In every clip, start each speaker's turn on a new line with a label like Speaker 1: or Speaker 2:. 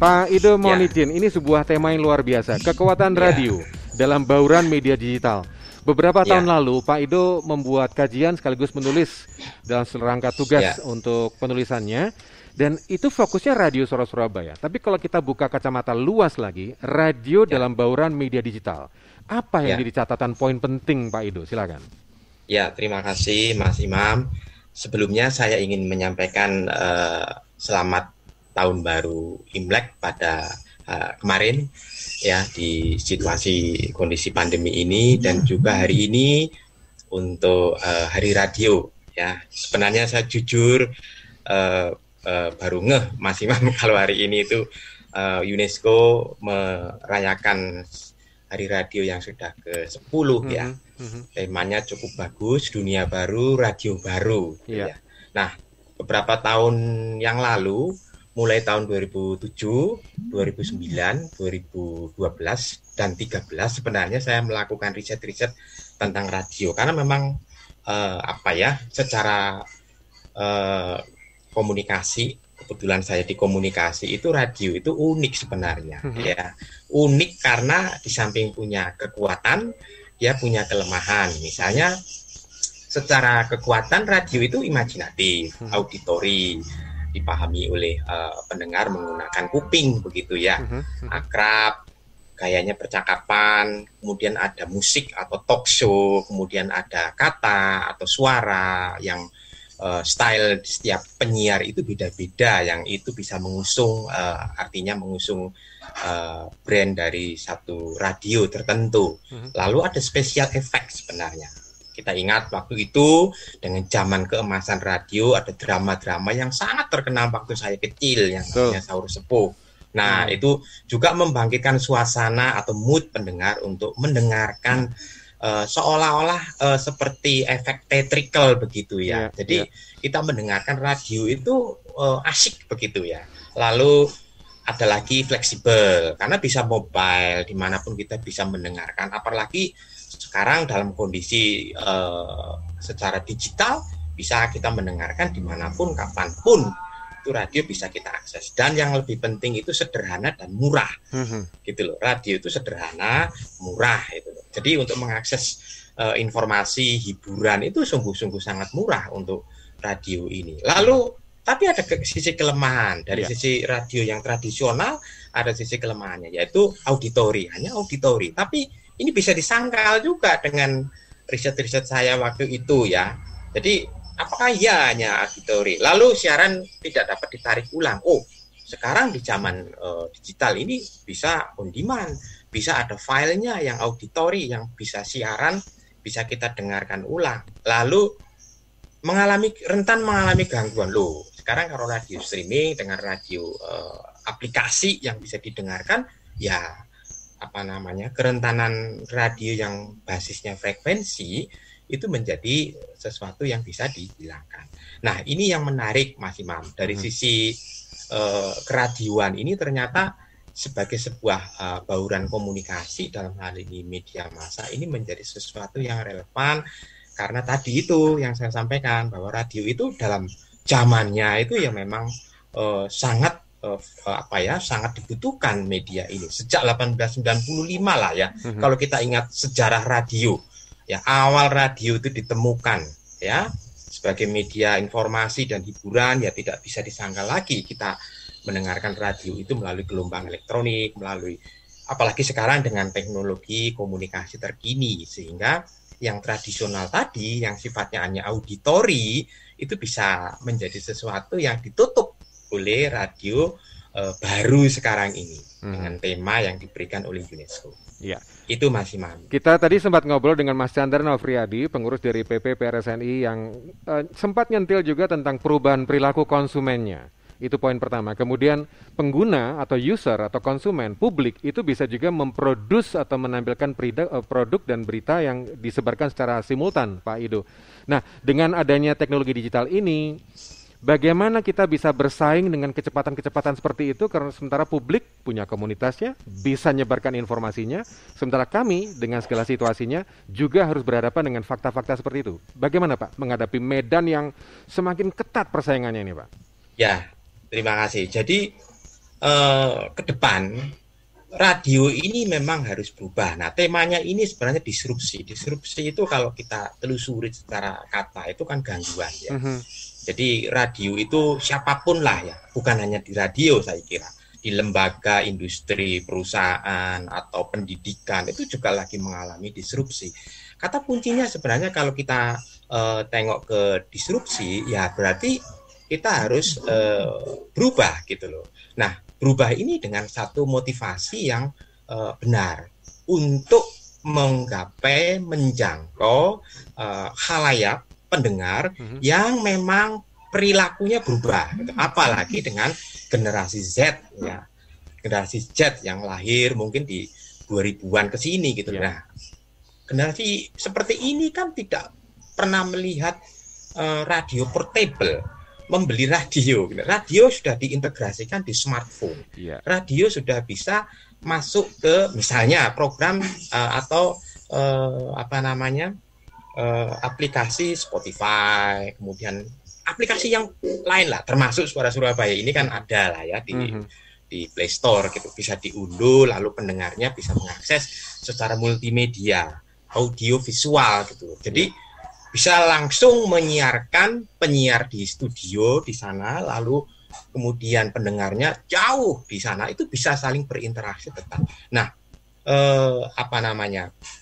Speaker 1: Pak Ido
Speaker 2: Ya,
Speaker 1: Monidin, ini sebuah tema yang luar biasa, kekuatan
Speaker 2: ya,
Speaker 1: radio dalam bauran media digital. Beberapa tahun
Speaker 2: ya,
Speaker 1: lalu, Pak Ido membuat kajian sekaligus menulis dalam serangka tugas
Speaker 2: ya,
Speaker 1: untuk penulisannya, dan itu fokusnya radio Suara Surabaya. Tapi kalau kita buka kacamata luas lagi, radio
Speaker 2: ya,
Speaker 1: dalam bauran media digital. Apa yang
Speaker 2: ya,
Speaker 1: jadi catatan poin penting, Pak Ido? Silakan.
Speaker 2: ya. Terima kasih, Mas Imam. Sebelumnya saya ingin menyampaikan selamat tahun baru Imlek pada kemarin ya di situasi kondisi pandemi ini dan juga hari ini untuk Hari Radio ya. Sebenarnya saya jujur eh, baru ngeh Mas Imam kalau hari ini itu UNESCO merayakan Hari Radio yang sudah ke-10 ya.
Speaker 1: Mhm, mhm.
Speaker 2: Temanya cukup bagus, dunia baru, radio baru gitu
Speaker 1: Iya.
Speaker 2: ya. Nah, beberapa tahun yang lalu, mulai tahun 2007, 2009, 2012 dan 13 sebenarnya saya melakukan riset-riset tentang radio karena memang secara eh, komunikasi, kebetulan saya di komunikasi itu radio itu unik sebenarnya
Speaker 1: Mhm.
Speaker 2: ya. Unik karena di samping punya kekuatan, dia punya kelemahan. Misalnya secara kekuatan radio itu imajinatif,
Speaker 1: Mhm.
Speaker 2: auditori, dipahami oleh pendengar menggunakan kuping begitu ya.
Speaker 1: Mhm. Mhm.
Speaker 2: Akrab, gayanya percakapan, kemudian ada musik atau talk show, kemudian ada kata atau suara yang style setiap penyiar itu beda-beda, yang itu bisa mengusung artinya mengusung brand dari satu radio tertentu.
Speaker 1: Mhm.
Speaker 2: Lalu ada special effect sebenarnya. Kita ingat waktu itu dengan zaman keemasan radio ada drama-drama yang sangat terkenal waktu saya kecil yang
Speaker 1: Betul.
Speaker 2: namanya Sahur Sepuh. Nah,
Speaker 1: Mhm.
Speaker 2: itu juga membangkitkan suasana atau mood pendengar untuk mendengarkan seolah-olah seperti efek theatrical begitu ya.
Speaker 1: Iya, iya.
Speaker 2: Jadi kita mendengarkan radio itu asik begitu ya. Lalu ada lagi fleksibel karena bisa mobile dimanapun kita bisa mendengarkan. Apalagi sekarang dalam kondisi secara digital bisa kita mendengarkan dimanapun kapanpun itu radio bisa kita akses. Dan yang lebih penting itu sederhana dan murah
Speaker 1: Mhm.
Speaker 2: gitu loh. Radio itu sederhana, murah itu loh. Jadi untuk mengakses informasi hiburan itu sungguh-sungguh sangat murah untuk radio ini. Lalu tapi ada sisi kelemahan dari
Speaker 1: Iya.
Speaker 2: sisi radio yang tradisional, ada sisi kelemahannya yaitu auditori, hanya auditori. Tapi ini bisa disangkal juga dengan riset-riset saya waktu itu ya. Jadi apakah iya hanya auditori? Lalu siaran tidak dapat ditarik ulang. Oh, sekarang di zaman digital ini bisa on demand, bisa ada filenya yang auditori, yang bisa siaran, bisa kita dengarkan ulang. Lalu rentan mengalami gangguan loh. Sekarang kalau radio streaming dengan radio aplikasi yang bisa didengarkan, ya apa namanya kerentanan radio yang basisnya frekuensi itu menjadi sesuatu yang bisa dihilangkan. Nah, ini yang menarik Mas Imam dari sisi keradioan ini ternyata sebagai sebuah bauran komunikasi dalam hal ini media massa ini menjadi sesuatu yang relevan karena tadi itu yang saya sampaikan bahwa radio itu dalam zamannya itu ya memang sangat sangat dibutuhkan media ini sejak 1895 lah ya.
Speaker 1: Mhm.
Speaker 2: Kalau kita ingat sejarah radio ya, awal radio itu ditemukan ya sebagai media informasi dan hiburan ya tidak bisa disangka lagi kita mendengarkan radio itu melalui gelombang elektronik, melalui apalagi sekarang dengan teknologi komunikasi terkini sehingga yang tradisional tadi yang sifatnya hanya auditori itu bisa menjadi sesuatu yang ditutup oleh radio baru sekarang ini dengan tema yang diberikan oleh UNESCO.
Speaker 1: Iya.
Speaker 2: Itu Mas Imam.
Speaker 1: Kita tadi sempat ngobrol dengan Mas Chandra Novriadi, pengurus dari PP PRSNI yang sempat nyentil juga tentang perubahan perilaku konsumennya. Itu poin pertama. Kemudian pengguna atau user atau konsumen publik itu bisa juga memproduksi atau menampilkan produk dan berita yang disebarkan secara simultan, Pak Ido. Nah, dengan adanya teknologi digital ini, bagaimana kita bisa bersaing dengan kecepatan-kecepatan seperti itu karena sementara publik punya komunitasnya, bisa menyebarkan informasinya, sementara kami dengan segala situasinya juga harus berhadapan dengan fakta-fakta seperti itu. Bagaimana Pak menghadapi medan yang semakin ketat persaingannya ini Pak?
Speaker 2: Ya, terima kasih. Jadi ke depan radio ini memang harus berubah. Nah, temanya ini sebenarnya disrupsi. Disrupsi itu kalau kita telusuri secara kata itu kan gangguan ya. Jadi radio itu siapapun lah ya, bukan hanya di radio saya kira. Di lembaga, industri, perusahaan, atau pendidikan itu juga lagi mengalami disrupsi. Kata kuncinya sebenarnya kalau kita tengok ke disrupsi, ya berarti kita harus berubah gitu loh. Nah, berubah ini dengan satu motivasi yang benar untuk menggapai, menjangkau khalayak pendengar yang memang perilakunya berubah. Gitu. Apalagi dengan generasi Z ya, generasi Z yang lahir mungkin di 2000-an ke sini gitu. Yeah. Nah, generasi seperti ini kan tidak pernah melihat radio portable, membeli radio. Radio sudah diintegrasikan di smartphone. Yeah. Radio sudah bisa masuk ke misalnya program atau aplikasi Spotify, kemudian aplikasi yang lain lah, termasuk Suara Surabaya ini kan ada lah ya di Play Store gitu, bisa diunduh, lalu pendengarnya bisa mengakses secara multimedia, audio visual gitu. Jadi bisa langsung menyiarkan penyiar di studio di sana, lalu kemudian pendengarnya jauh di sana, itu bisa saling berinteraksi tetap. Nah,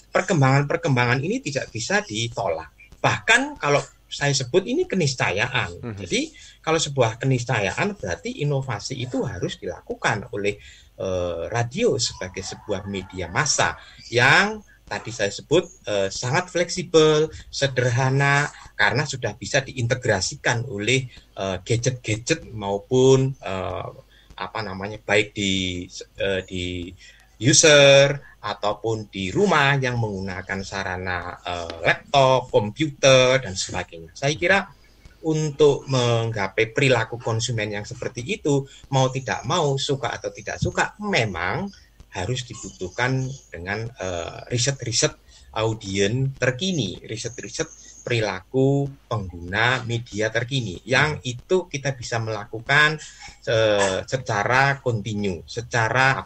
Speaker 2: perkembangan ini tidak bisa ditolak. Bahkan kalau saya sebut ini keniscayaan. Jadi kalau sebuah keniscayaan berarti inovasi itu harus dilakukan oleh radio sebagai sebuah media massa yang tadi saya sebut sangat fleksibel, sederhana, karena sudah bisa diintegrasikan oleh gadget-gadget maupun baik di user ataupun di rumah yang menggunakan sarana laptop, komputer, dan sebagainya. Saya kira untuk menggapai perilaku konsumen yang seperti itu, mau tidak mau, suka atau tidak suka, memang harus dibutuhkan dengan riset-riset audien terkini, riset-riset perilaku pengguna media terkini, yang itu kita bisa melakukan secara kontinu, secara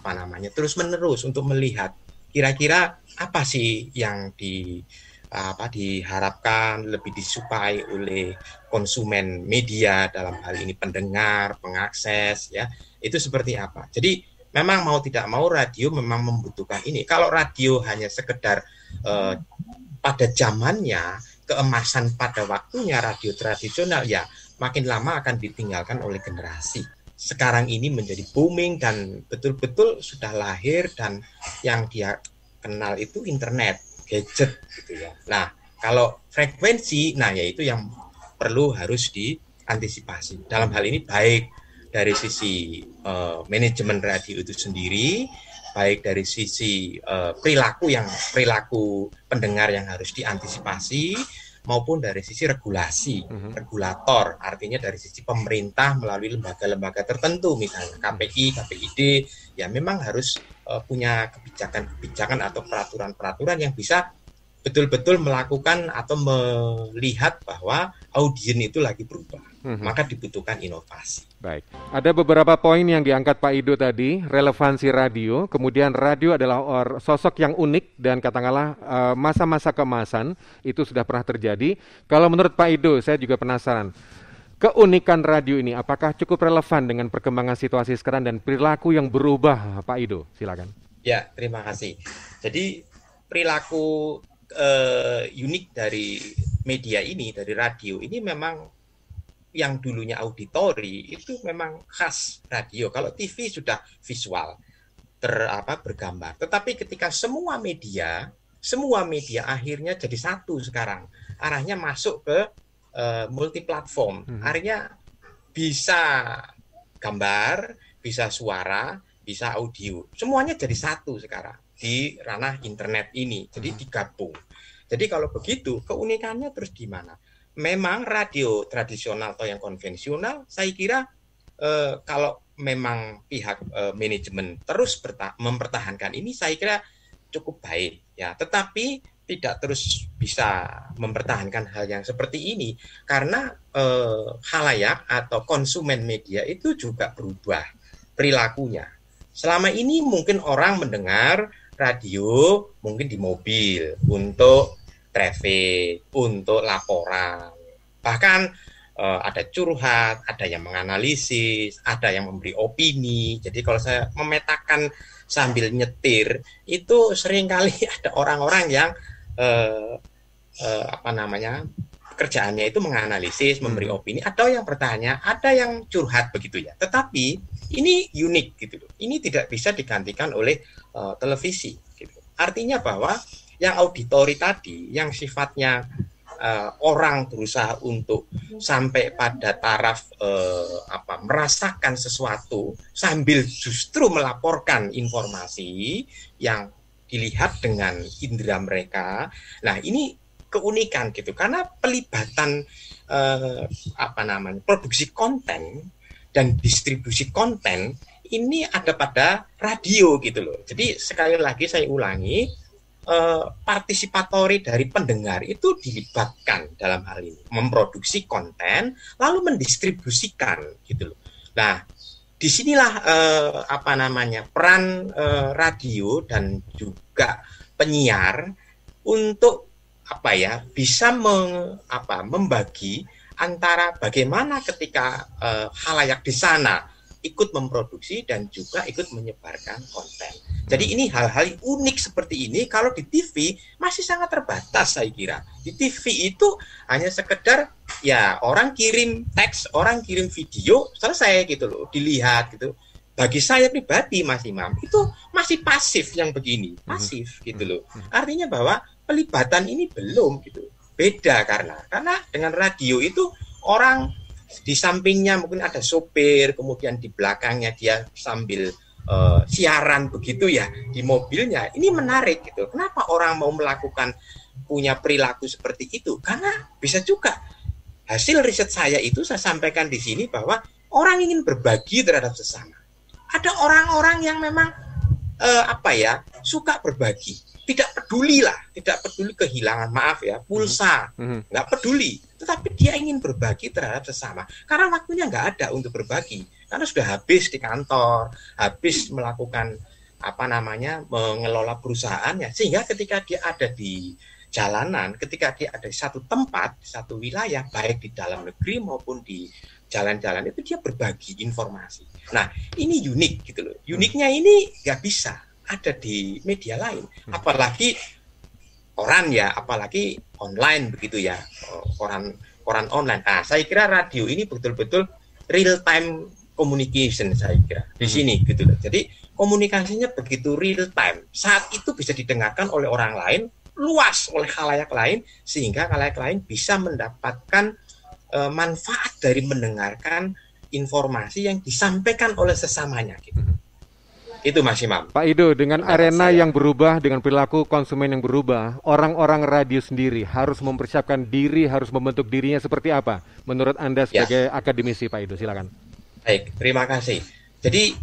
Speaker 2: terus-menerus untuk melihat kira-kira apa sih yang diharapkan lebih disukai oleh konsumen media, dalam hal ini pendengar, pengakses ya, itu seperti apa. Jadi memang mau tidak mau radio memang membutuhkan ini. Kalau radio hanya sekedar pada zamannya, keemasan pada waktunya radio tradisional, ya makin lama akan ditinggalkan oleh generasi. Sekarang ini menjadi booming dan betul-betul sudah lahir, dan yang dia kenal itu internet, gadget gitu ya. Nah, kalau frekuensi, nah yaitu yang harus diantisipasi. Dalam hal ini baik dari sisi manajemen radio itu sendiri, baik dari sisi perilaku pendengar yang harus diantisipasi, maupun dari sisi regulasi, regulator, artinya dari sisi pemerintah melalui lembaga-lembaga tertentu, misalnya KPI, KPID, ya memang harus punya kebijakan-kebijakan atau peraturan-peraturan yang bisa betul-betul melakukan atau melihat bahwa audien itu lagi berubah. Maka dibutuhkan inovasi.
Speaker 1: Baik, ada beberapa poin yang diangkat Pak Ido tadi, relevansi radio, kemudian radio adalah sosok yang unik dan katakanlah masa-masa keemasan itu sudah pernah terjadi. Kalau menurut Pak Ido, saya juga penasaran, keunikan radio ini apakah cukup relevan dengan perkembangan situasi sekarang dan perilaku yang berubah, Pak Ido? Silakan.
Speaker 2: Ya, terima kasih. Jadi perilaku unik dari media ini, dari radio ini memang yang dulunya auditori itu memang khas radio. Kalau TV sudah visual, bergambar. Tetapi ketika semua media akhirnya jadi satu sekarang. Arahnya masuk ke multiplatform. Artinya bisa gambar, bisa suara, bisa audio. Semuanya jadi satu sekarang di ranah internet ini. Jadi digabung. Jadi kalau begitu, keunikannya terus di mana? Memang radio tradisional atau yang konvensional, saya kira kalau memang pihak manajemen terus mempertahankan ini, saya kira cukup baik ya. Tetapi tidak terus bisa mempertahankan hal yang seperti ini karena khalayak atau konsumen media itu juga berubah. perilakunya. Selama ini mungkin orang mendengar radio mungkin di mobil untuk traffic, untuk laporan. Bahkan ada curhat, ada yang menganalisis, ada yang memberi opini. Jadi kalau saya memetakan sambil nyetir, itu seringkali ada orang-orang yang kerjaannya itu menganalisis, memberi opini, atau yang bertanya, ada yang curhat begitu ya. Tetapi ini unik gitu loh. Ini tidak bisa digantikan oleh televisi gitu. Artinya bahwa yang auditori tadi, yang sifatnya orang berusaha untuk sampai pada taraf merasakan sesuatu sambil justru melaporkan informasi yang dilihat dengan indera mereka. Nah, ini keunikan gitu, karena pelibatan produksi konten dan distribusi konten ini ada pada radio gitu loh. Jadi sekali lagi saya ulangi, partisipatori dari pendengar itu dilibatkan dalam hal ini, memproduksi konten lalu mendistribusikan gitu loh. Nah, disinilah peran radio dan juga penyiar untuk bisa membagi antara bagaimana ketika khalayak di sana ikut memproduksi dan juga ikut menyebarkan konten. Jadi ini hal-hal unik seperti ini kalau di TV masih sangat terbatas saya kira. Di TV itu hanya sekedar ya orang kirim teks, orang kirim video, selesai gitu loh, dilihat gitu. Bagi saya pribadi Mas Imam itu masih pasif yang begini, pasif gitu loh. Artinya bahwa pelibatan ini belum gitu. Beda karena dengan radio itu orang di sampingnya mungkin ada sopir, kemudian di belakangnya dia sambil siaran begitu ya di mobilnya. Ini menarik gitu. Kenapa orang mau melakukan punya perilaku seperti itu? Karena bisa juga hasil riset saya itu saya sampaikan di sini bahwa orang ingin berbagi terhadap sesama. Ada orang-orang yang memang suka berbagi, tidak peduli kehilangan, maaf ya, pulsa, nggak peduli, tetapi dia ingin berbagi terhadap sesama karena waktunya nggak ada untuk berbagi, karena sudah habis di kantor, habis melakukan mengelola perusahaannya, sehingga ketika dia ada di jalanan, ketika dia ada di satu tempat, satu wilayah, baik di dalam negeri maupun di jalan-jalan, itu dia berbagi informasi. Nah, ini unik gitu loh. Uniknya ini nggak bisa ada di media lain, apalagi apalagi online begitu ya, koran online. Nah, saya kira radio ini betul-betul real time communication saya kira di sini gitu loh. Jadi komunikasinya begitu real time, saat itu bisa didengarkan oleh orang lain, luas oleh khalayak lain, sehingga khalayak lain bisa mendapatkan manfaat dari mendengarkan informasi yang disampaikan oleh sesamanya gitu. Itu Mas Imam.
Speaker 1: Pak Ido, dengan arena yang berubah, dengan perilaku konsumen yang berubah, orang-orang radio sendiri harus mempersiapkan diri, harus membentuk dirinya seperti apa? Menurut Anda sebagai akademisi, Pak Ido, silakan.
Speaker 2: Baik, terima kasih. Jadi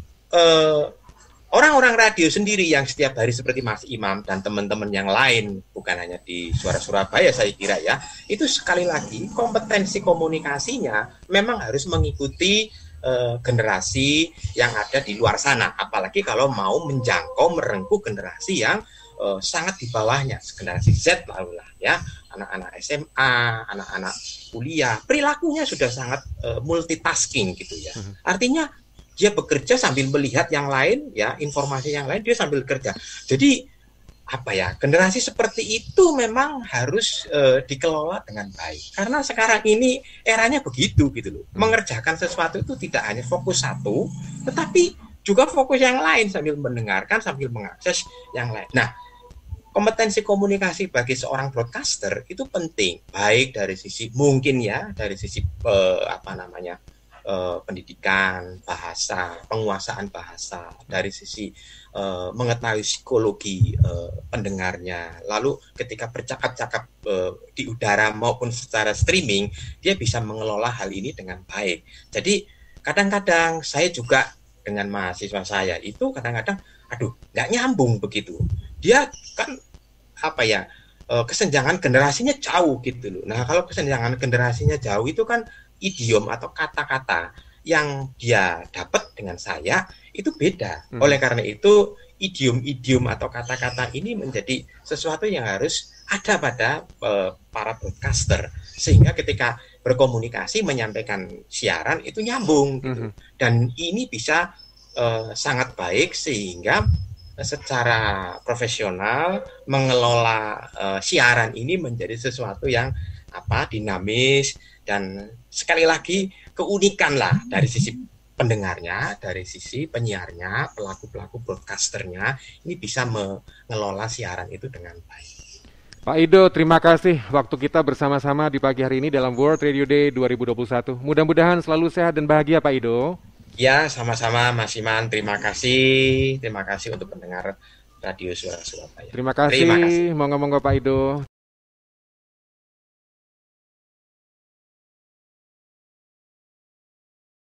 Speaker 2: orang-orang radio sendiri yang setiap hari seperti Mas Imam dan teman-teman yang lain, bukan hanya di Suara Surabaya saya kira ya, itu sekali lagi kompetensi komunikasinya memang harus mengikuti generasi yang ada di luar sana, apalagi kalau mau menjangkau merengkuh generasi yang sangat di bawahnya, generasi Z lalu lah ya, anak-anak SMA, anak-anak kuliah, perilakunya sudah sangat multitasking gitu ya. Artinya dia bekerja sambil melihat yang lain ya, informasi yang lain dia sambil kerja. Jadi generasi seperti itu memang harus dikelola dengan baik. Karena sekarang ini eranya begitu gitu loh. Mengerjakan sesuatu itu tidak hanya fokus satu, tetapi juga fokus yang lain sambil mendengarkan, sambil mengakses yang lain. Nah, kompetensi komunikasi bagi seorang broadcaster itu penting, baik dari sisi mungkin ya, dari sisi pendidikan bahasa, penguasaan bahasa, dari sisi mengetahui psikologi pendengarnya. Lalu ketika bercakap-cakap di udara maupun secara streaming, dia bisa mengelola hal ini dengan baik. Jadi kadang-kadang saya juga dengan mahasiswa saya itu kadang-kadang nggak nyambung begitu. Dia kan kesenjangan generasinya jauh gitu loh. Nah, kalau kesenjangan generasinya jauh itu kan idiom atau kata-kata yang dia dapat dengan saya itu beda.
Speaker 1: Mhm.
Speaker 2: Oleh karena itu, idiom-idiom atau kata-kata ini menjadi sesuatu yang harus ada pada para broadcaster, sehingga ketika berkomunikasi menyampaikan siaran itu nyambung gitu.
Speaker 1: Mhm.
Speaker 2: Dan ini bisa sangat baik sehingga secara profesional mengelola siaran ini menjadi sesuatu yang dinamis, dan sekali lagi keunikan lah dari sisi pendengarnya, dari sisi penyiarnya, pelaku-pelaku broadcasternya ini bisa mengelola siaran itu dengan baik.
Speaker 1: Pak Ido, terima kasih waktu kita bersama-sama di pagi hari ini dalam World Radio Day 2021. Mudah-mudahan selalu sehat dan bahagia, Pak Ido.
Speaker 2: Ya, sama-sama Mas Iman. Terima kasih. Terima kasih untuk pendengar Radio Suara Surabaya.
Speaker 1: Terima
Speaker 2: Terima
Speaker 1: kasih,
Speaker 2: kasih.
Speaker 1: monggo-monggo Pak Ido.